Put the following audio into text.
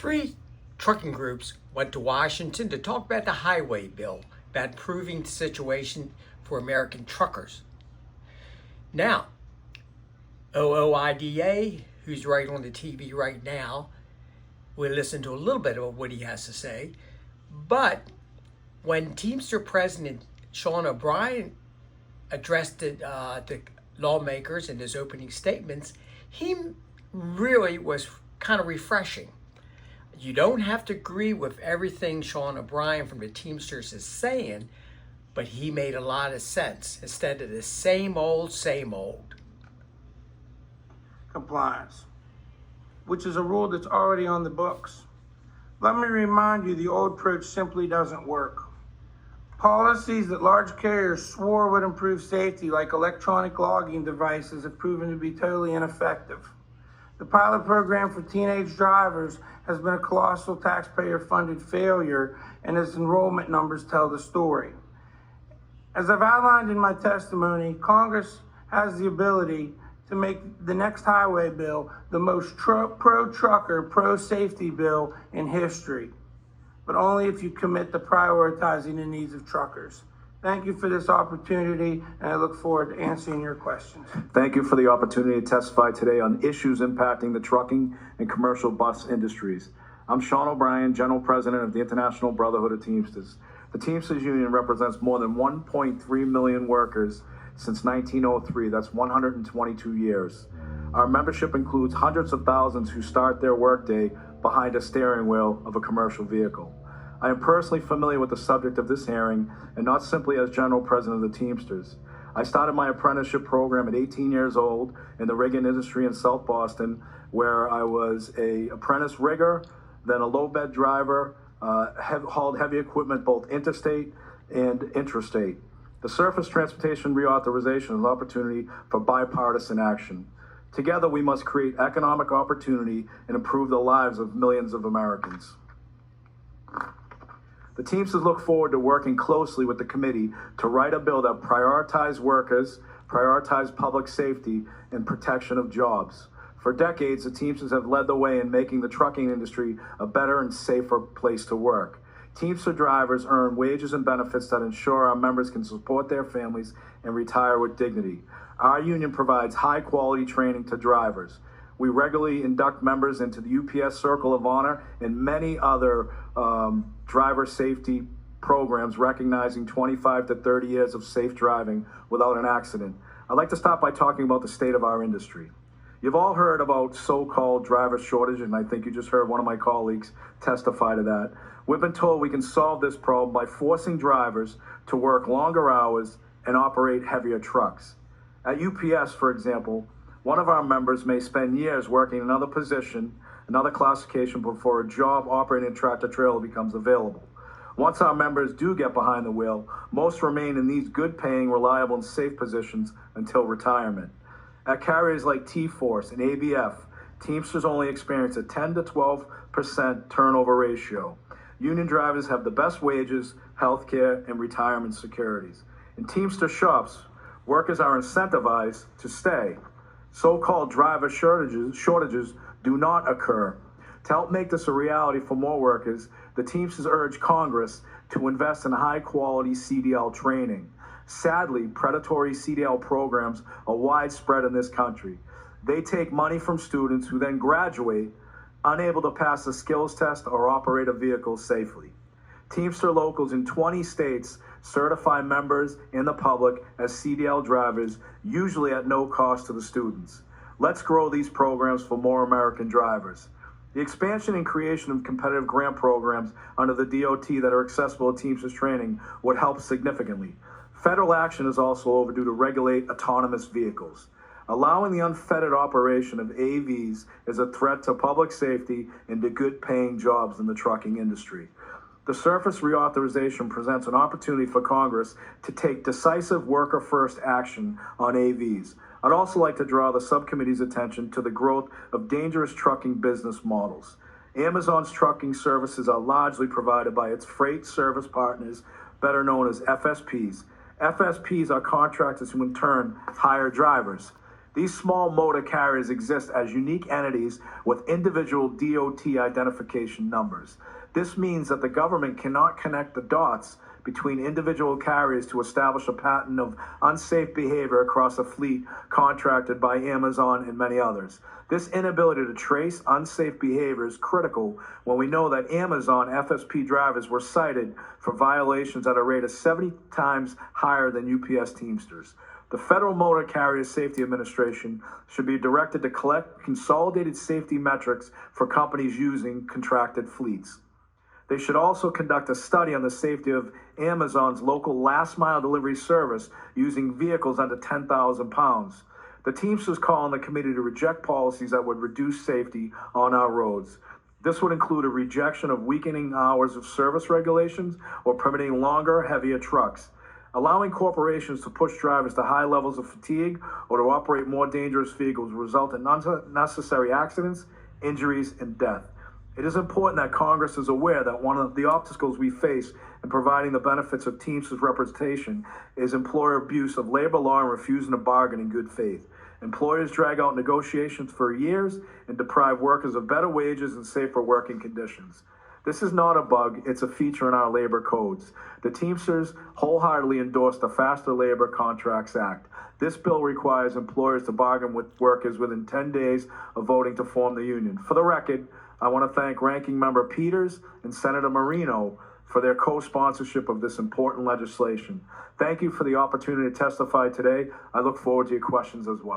Three trucking groups went to Washington to talk about the highway bill, about improving the situation for American truckers. Now, OOIDA, who's right on the TV right now, we'll listen to a little bit of what he has to say. But when Teamster President Sean O'Brien addressed the lawmakers in his opening statements, he really was kind of refreshing. You don't have to agree with everything Sean O'Brien from the Teamsters is saying, but he made a lot of sense instead of the same old, same old. Compliance, which is a rule that's already on the books. Let me remind you, the old approach simply doesn't work. Policies that large carriers swore would improve safety, like electronic logging devices, have proven to be totally ineffective. The pilot program for teenage drivers has been a colossal taxpayer-funded failure, and its enrollment numbers tell the story. As I've outlined in my testimony, Congress has the ability to make the next highway bill the most pro-trucker, pro-safety bill in history, but only if you commit to prioritizing the needs of truckers. Thank you for this opportunity, and I look forward to answering your questions. Thank you for the opportunity to testify today on issues impacting the trucking and commercial bus industries. I'm Sean O'Brien, General President of the International Brotherhood of Teamsters. The Teamsters Union represents more than 1.3 million workers since 1903. That's 122 years. Our membership includes hundreds of thousands who start their workday behind a steering wheel of a commercial vehicle. I am personally familiar with the subject of this hearing, and not simply as General President of the Teamsters. I started my apprenticeship program at 18 years old in the rigging industry in South Boston, where I was an apprentice rigger, then a low bed driver, hauled heavy equipment both interstate and intrastate. The Surface Transportation Reauthorization is an opportunity for bipartisan action. Together, we must create economic opportunity and improve the lives of millions of Americans. The Teamsters look forward to working closely with the committee to write a bill that prioritizes workers, prioritizes public safety, and protection of jobs. For decades, the Teamsters have led the way in making the trucking industry a better and safer place to work. Teamster drivers earn wages and benefits that ensure our members can support their families and retire with dignity. Our union provides high-quality training to drivers. We regularly induct members into the UPS Circle of Honor and many other driver safety programs recognizing 25 to 30 years of safe driving without an accident. I'd like to start by talking about the state of our industry. You've all heard about so-called driver shortage, and I think you just heard one of my colleagues testify to that. We've been told we can solve this problem by forcing drivers to work longer hours and operate heavier trucks. At UPS, for example, one of our members may spend years working another position, another classification before a job operating a tractor trailer becomes available. Once our members do get behind the wheel, most remain in these good-paying, reliable, and safe positions until retirement. At carriers like T-Force and ABF, Teamsters only experience a 10 to 12% turnover ratio. Union drivers have the best wages, health care, and retirement securities. In Teamster shops, workers are incentivized to stay. So-called driver shortages do not occur. To help make this a reality for more workers, the Teamsters urge Congress to invest in high-quality CDL training. Sadly, predatory CDL programs are widespread in this country. They take money from students who then graduate, unable to pass the skills test or operate a vehicle safely. Teamster locals in 20 states certify members and the public as CDL drivers, usually at no cost to the students. Let's grow these programs for more American drivers. The expansion and creation of competitive grant programs under the DOT that are accessible to Teamsters training would help significantly. Federal action is also overdue to regulate autonomous vehicles. Allowing the unfettered operation of AVs is a threat to public safety and to good-paying jobs in the trucking industry. The Surface Reauthorization presents an opportunity for Congress to take decisive worker-first action on AVs. I'd also like to draw the subcommittee's attention to the growth of dangerous trucking business models. Amazon's trucking services are largely provided by its freight service partners, better known as FSPs. FSPs are contractors who in turn hire drivers. These small motor carriers exist as unique entities with individual DOT identification numbers. This means that the government cannot connect the dots between individual carriers to establish a pattern of unsafe behavior across a fleet contracted by Amazon and many others. This inability to trace unsafe behavior is critical when we know that Amazon FSP drivers were cited for violations at a rate of 70 times higher than UPS Teamsters. The Federal Motor Carrier Safety Administration should be directed to collect consolidated safety metrics for companies using contracted fleets. They should also conduct a study on the safety of Amazon's local last mile delivery service using vehicles under 10,000 pounds. The Teamsters call on the committee to reject policies that would reduce safety on our roads. This would include a rejection of weakening hours of service regulations or permitting longer, heavier trucks. Allowing corporations to push drivers to high levels of fatigue or to operate more dangerous vehicles will result in unnecessary accidents, injuries, and death. It is important that Congress is aware that one of the obstacles we face in providing the benefits of Teamsters representation is employer abuse of labor law and refusing to bargain in good faith. Employers drag out negotiations for years and deprive workers of better wages and safer working conditions. This is not a bug, it's a feature in our labor codes. The Teamsters wholeheartedly endorse the Faster Labor Contracts Act. This bill requires employers to bargain with workers within 10 days of voting to form the union. For the record, I want to thank Ranking Member Peters and Senator Marino for their co-sponsorship of this important legislation. Thank you for the opportunity to testify today. I look forward to your questions as well.